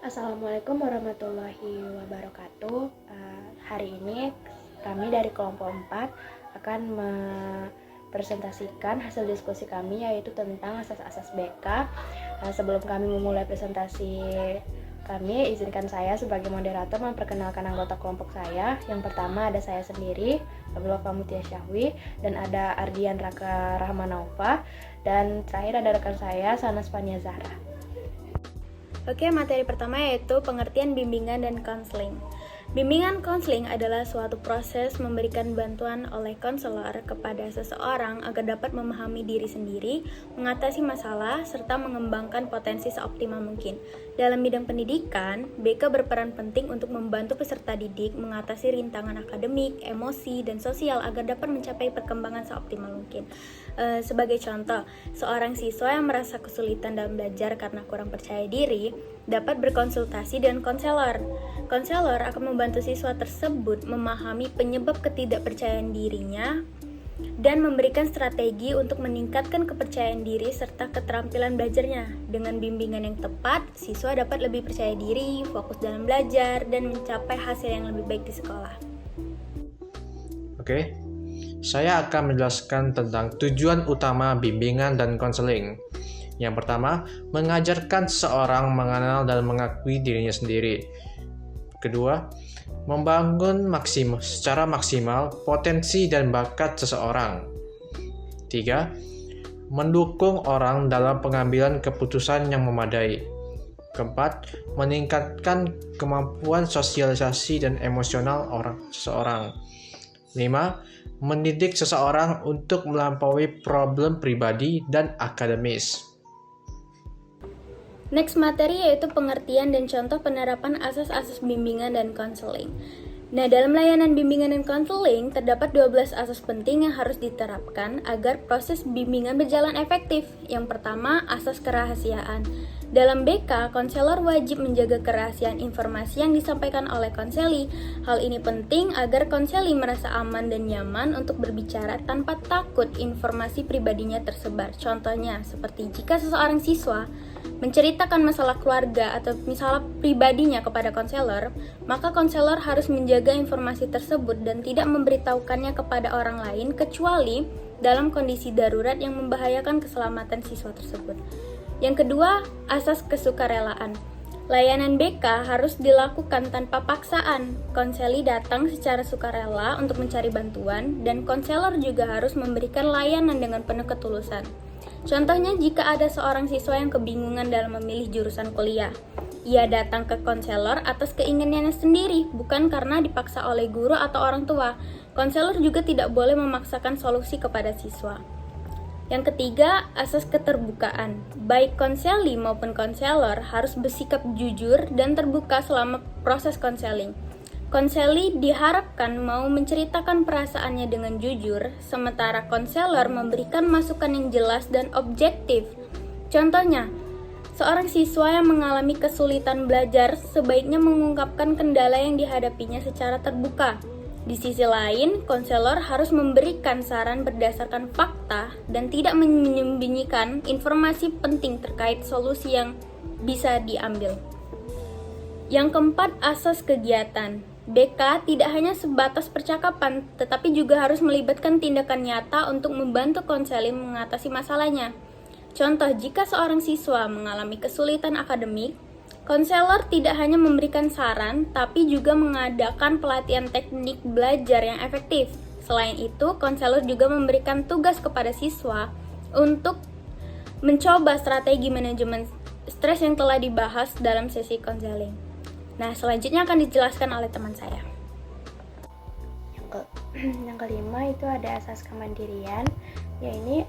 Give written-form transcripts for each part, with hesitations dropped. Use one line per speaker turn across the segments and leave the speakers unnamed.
Assalamualaikum warahmatullahi wabarakatuh. Hari ini kami dari kelompok 4 akan mempresentasikan hasil diskusi kami, yaitu tentang asas-asas BK. Sebelum kami memulai presentasi kami, izinkan saya sebagai moderator memperkenalkan anggota kelompok saya. Yang pertama ada saya sendiri, Abdullah Mutia Syahwi, dan ada Ardian Raka Rahmanova, dan terakhir ada rekan saya Sanas Fania Zahra.
Oke, materi pertama yaitu pengertian bimbingan dan konseling. Bimbingan konseling adalah suatu proses memberikan bantuan oleh konselor kepada seseorang agar dapat memahami diri sendiri, mengatasi masalah, serta mengembangkan potensi seoptimal mungkin. Dalam bidang pendidikan, BK berperan penting untuk membantu peserta didik mengatasi rintangan akademik, emosi, dan sosial agar dapat mencapai perkembangan seoptimal mungkin. Sebagai contoh, seorang siswa yang merasa kesulitan dalam belajar karena kurang percaya diri dapat berkonsultasi dengan konselor. Konselor akan membantu siswa tersebut memahami penyebab ketidakpercayaan dirinya dan memberikan strategi untuk meningkatkan kepercayaan diri serta keterampilan belajarnya. Dengan bimbingan yang tepat, siswa dapat lebih percaya diri, fokus dalam belajar, dan mencapai hasil yang lebih baik di sekolah.
Oke, saya akan menjelaskan tentang tujuan utama bimbingan dan konseling. Yang pertama, mengajarkan seseorang mengenal dan mengakui dirinya sendiri. Kedua, membangun secara maksimal potensi dan bakat seseorang. Tiga, mendukung orang dalam pengambilan keputusan yang memadai. Keempat, meningkatkan kemampuan sosialisasi dan emosional seseorang. Lima, mendidik seseorang untuk melampaui problem pribadi dan akademis.
Next materi yaitu pengertian dan contoh penerapan asas-asas bimbingan dan konseling. Nah, dalam layanan bimbingan dan konseling terdapat 12 asas penting yang harus diterapkan agar proses bimbingan berjalan efektif. Yang pertama, asas kerahasiaan. Dalam BK, konselor wajib menjaga kerahasiaan informasi yang disampaikan oleh konseli. Hal ini penting agar konseli merasa aman dan nyaman untuk berbicara tanpa takut informasi pribadinya tersebar. Contohnya, seperti jika seseorang siswa menceritakan masalah keluarga atau masalah pribadinya kepada konselor, maka konselor harus menjaga informasi tersebut dan tidak memberitahukannya kepada orang lain kecuali dalam kondisi darurat yang membahayakan keselamatan siswa tersebut. Yang kedua, asas kesukarelaan. Layanan BK harus dilakukan tanpa paksaan. Konseli datang secara sukarela untuk mencari bantuan, dan konselor juga harus memberikan layanan dengan penuh ketulusan. Contohnya, jika ada seorang siswa yang kebingungan dalam memilih jurusan kuliah, ia datang ke konselor atas keinginannya sendiri, bukan karena dipaksa oleh guru atau orang tua. Konselor juga tidak boleh memaksakan solusi kepada siswa. Yang ketiga, asas keterbukaan. Baik konseli maupun konselor harus bersikap jujur dan terbuka selama proses konseling. Konseli diharapkan mau menceritakan perasaannya dengan jujur, sementara konselor memberikan masukan yang jelas dan objektif. Contohnya, seorang siswa yang mengalami kesulitan belajar sebaiknya mengungkapkan kendala yang dihadapinya secara terbuka. Di sisi lain, konselor harus memberikan saran berdasarkan fakta dan tidak menyembunyikan informasi penting terkait solusi yang bisa diambil. Yang keempat, asas kegiatan. BK tidak hanya sebatas percakapan, tetapi juga harus melibatkan tindakan nyata untuk membantu konseli mengatasi masalahnya. Contoh, jika seorang siswa mengalami kesulitan akademik, konselor tidak hanya memberikan saran, tapi juga mengadakan pelatihan teknik belajar yang efektif. Selain itu, konselor juga memberikan tugas kepada siswa untuk mencoba strategi manajemen stres yang telah dibahas dalam sesi konseling. Nah, selanjutnya akan dijelaskan oleh teman saya.
Yang kelima itu ada asas kemandirian.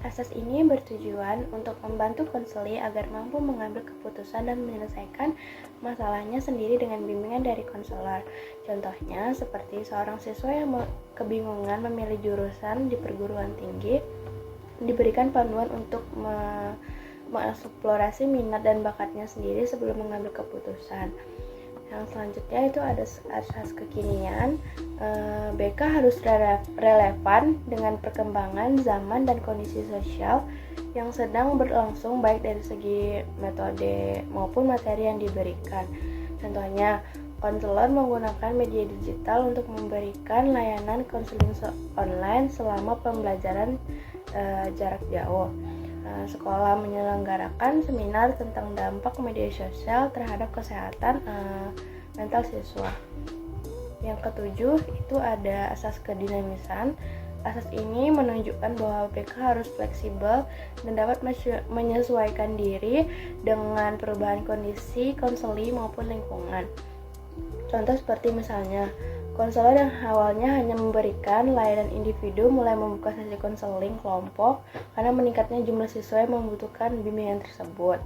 Asas ini bertujuan untuk membantu konseli agar mampu mengambil keputusan dan menyelesaikan masalahnya sendiri dengan bimbingan dari konselor. Contohnya seperti seorang siswa yang kebingungan memilih jurusan di perguruan tinggi, diberikan panduan untuk mengeksplorasi minat dan bakatnya sendiri sebelum mengambil keputusan. Yang selanjutnya itu ada asas kekinian. BK harus relevan dengan perkembangan zaman dan kondisi sosial yang sedang berlangsung baik dari segi metode maupun materi yang diberikan. Contohnya, konselor menggunakan media digital untuk memberikan layanan konseling online selama pembelajaran jarak jauh. Sekolah menyelenggarakan seminar tentang dampak media sosial terhadap kesehatan mental siswa. Yang ketujuh itu ada asas kedinamisan. Asas ini menunjukkan bahwa BK harus fleksibel dan dapat menyesuaikan diri dengan perubahan kondisi konseli maupun lingkungan. Contoh seperti misalnya, konselor yang awalnya hanya memberikan layanan individu mulai membuka sesi konseling kelompok karena meningkatnya jumlah siswa yang membutuhkan bimbingan tersebut.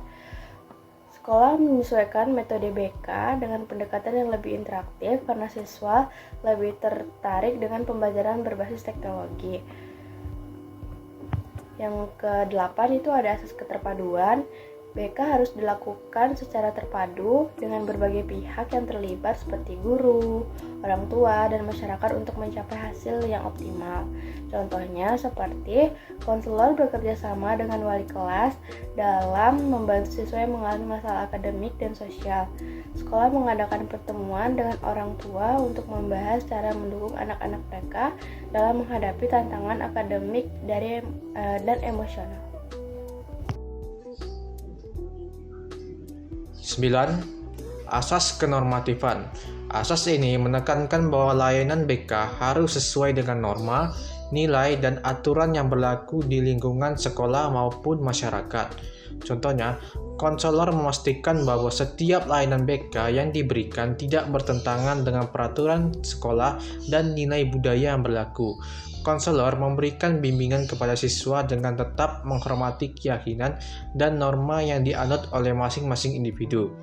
Sekolah menyesuaikan metode BK dengan pendekatan yang lebih interaktif karena siswa lebih tertarik dengan pembelajaran berbasis teknologi. Yang ke-8 itu ada asas keterpaduan. BK harus dilakukan secara terpadu dengan berbagai pihak yang terlibat seperti guru, orang tua, dan masyarakat untuk mencapai hasil yang optimal. Contohnya seperti konselor bekerja sama dengan wali kelas dalam membantu siswa yang mengalami masalah akademik dan sosial. Sekolah mengadakan pertemuan dengan orang tua untuk membahas cara mendukung anak-anak mereka dalam menghadapi tantangan akademik dan emosional.
9. Asas kenormatifan. Asas ini menekankan bahwa layanan BK harus sesuai dengan norma, nilai, dan aturan yang berlaku di lingkungan sekolah maupun masyarakat. Contohnya, konselor memastikan bahwa setiap layanan BK yang diberikan tidak bertentangan dengan peraturan sekolah dan nilai budaya yang berlaku. Konselor memberikan bimbingan kepada siswa dengan tetap menghormati keyakinan dan norma yang dianut oleh masing-masing individu.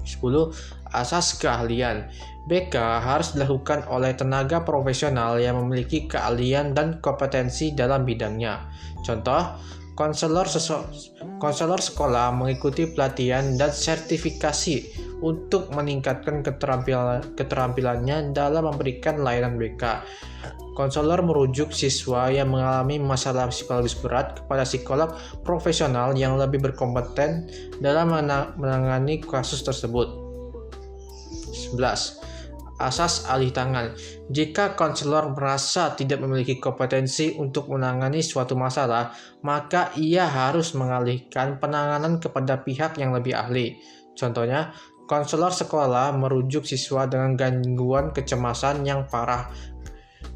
10. Asas keahlian. BK harus dilakukan oleh tenaga profesional yang memiliki keahlian dan kompetensi dalam bidangnya. Contoh, konselor sekolah mengikuti pelatihan dan sertifikasi untuk meningkatkan keterampilannya dalam memberikan layanan BK. Konselor merujuk siswa yang mengalami masalah psikologis berat kepada psikolog profesional yang lebih berkompeten dalam menangani kasus tersebut. 11. Asas alih tangan. Jika konselor merasa tidak memiliki kompetensi untuk menangani suatu masalah, maka ia harus mengalihkan penanganan kepada pihak yang lebih ahli. Contohnya, konselor sekolah merujuk siswa dengan gangguan kecemasan yang parah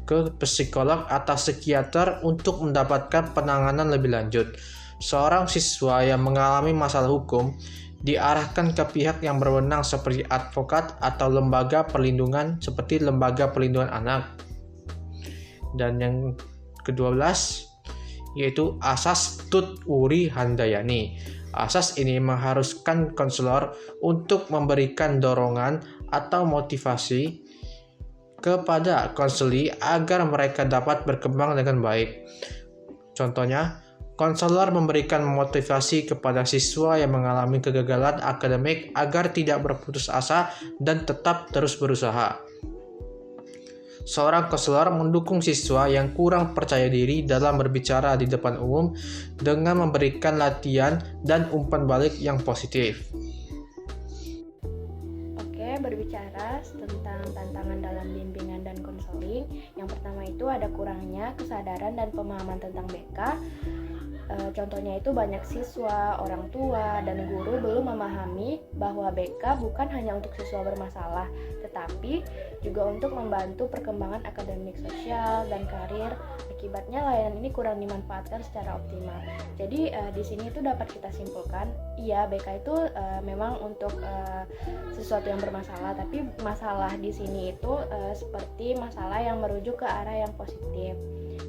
ke psikolog atau psikiater untuk mendapatkan penanganan lebih lanjut. Seorang siswa yang mengalami masalah hukum diarahkan ke pihak yang berwenang seperti advokat atau lembaga perlindungan seperti lembaga perlindungan anak. Dan yang ke-12 yaitu asas Tut Wuri Handayani. Asas ini mengharuskan konselor untuk memberikan dorongan atau motivasi kepada konseli agar mereka dapat berkembang dengan baik. Contohnya, konselor memberikan motivasi kepada siswa yang mengalami kegagalan akademik agar tidak berputus asa dan tetap terus berusaha. Seorang konselor mendukung siswa yang kurang percaya diri dalam berbicara di depan umum dengan memberikan latihan dan umpan balik yang positif.
Berbicara tentang tantangan dalam bimbingan dan konseling, yang pertama itu ada kurangnya kesadaran dan pemahaman tentang BK. Contohnya itu banyak siswa, orang tua, dan guru belum memahami bahwa BK bukan hanya untuk siswa bermasalah, tetapi juga untuk membantu perkembangan akademik, sosial, dan karir. Akibatnya layanan ini kurang dimanfaatkan secara optimal. Jadi di sini itu dapat kita simpulkan, iya BK itu memang untuk sesuatu yang bermasalah, tapi masalah di sini itu seperti masalah yang merujuk ke arah yang positif.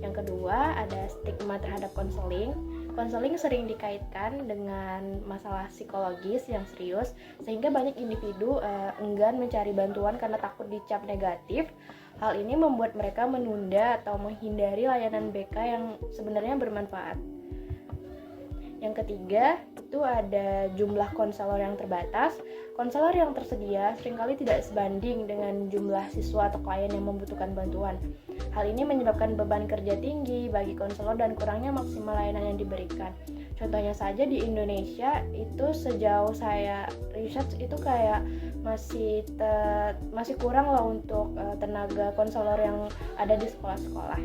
Yang kedua, ada stigma terhadap konseling. Konseling sering dikaitkan dengan masalah psikologis yang serius, sehingga banyak individu enggan mencari bantuan karena takut dicap negatif. Hal ini membuat mereka menunda atau menghindari layanan BK yang sebenarnya bermanfaat. Yang ketiga, itu ada jumlah konselor yang terbatas. Konselor yang tersedia seringkali tidak sebanding dengan jumlah siswa atau klien yang membutuhkan bantuan. Hal ini menyebabkan beban kerja tinggi bagi konselor dan kurangnya maksimal layanan yang diberikan. Contohnya saja di Indonesia itu sejauh saya research itu kayak masih kurang lah untuk tenaga konselor yang ada di sekolah-sekolah.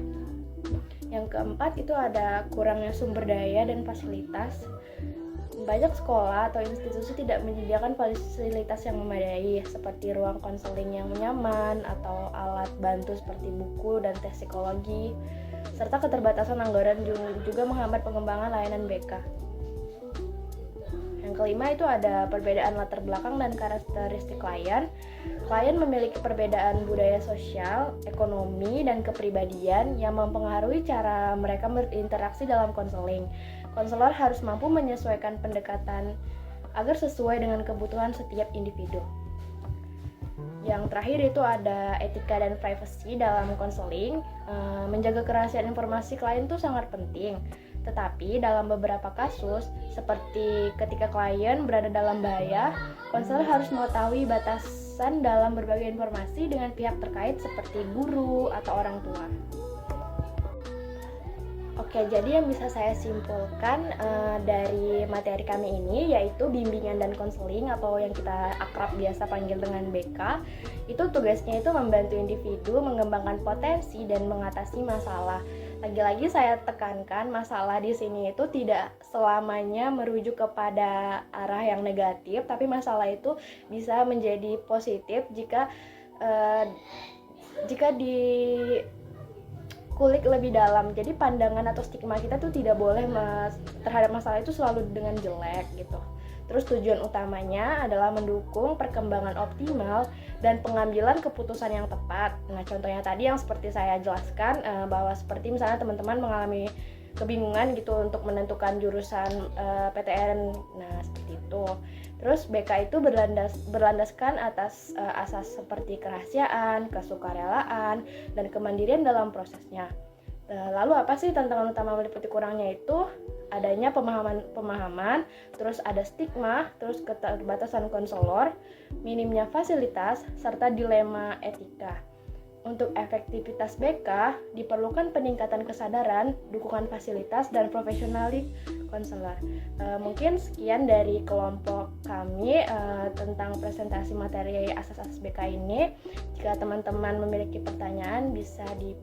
Yang keempat itu ada kurangnya sumber daya dan fasilitas. Banyak sekolah atau institusi tidak menyediakan fasilitas yang memadai seperti ruang konseling yang nyaman atau alat bantu seperti buku dan tes psikologi, serta keterbatasan anggaran juga menghambat pengembangan layanan BK. Yang kelima itu ada perbedaan latar belakang dan karakteristik klien. Klien memiliki perbedaan budaya sosial, ekonomi, dan kepribadian yang mempengaruhi cara mereka berinteraksi dalam konseling. Konselor harus mampu menyesuaikan pendekatan agar sesuai dengan kebutuhan setiap individu. Yang terakhir itu ada etika dan privacy dalam konseling. Menjaga kerahasiaan informasi klien itu sangat penting. Tetapi dalam beberapa kasus, seperti ketika klien berada dalam bahaya, konselor harus mengetahui batasan dalam berbagi informasi dengan pihak terkait seperti guru atau orang tua. Oke, jadi yang bisa saya simpulkan dari materi kami ini yaitu bimbingan dan konseling atau yang kita akrab biasa panggil dengan BK. Itu tugasnya itu membantu individu mengembangkan potensi dan mengatasi masalah. Lagi-lagi saya tekankan masalah di sini itu tidak selamanya merujuk kepada arah yang negatif, tapi masalah itu bisa menjadi positif jika kulik lebih dalam. Jadi pandangan atau stigma kita tuh tidak boleh terhadap masalah itu selalu dengan jelek gitu. Terus tujuan utamanya adalah mendukung perkembangan optimal dan pengambilan keputusan yang tepat. Nah, contohnya tadi yang seperti saya jelaskan bahwa seperti misalnya teman-teman mengalami kebingungan gitu untuk menentukan jurusan PTN. Nah, seperti itu. Terus BK itu berlandaskan atas asas seperti kerahasiaan, kesukarelaan, dan kemandirian dalam prosesnya. Lalu apa sih tantangan utama meliputi kurangnya itu? Adanya pemahaman, terus ada stigma, terus keterbatasan konselor, minimnya fasilitas, serta dilema etika. Untuk efektivitas BK, diperlukan peningkatan kesadaran, dukungan fasilitas, dan profesionalik konselor. Mungkin sekian dari kelompok kami tentang presentasi materi asas-asas BK ini. Jika teman-teman memiliki pertanyaan, bisa di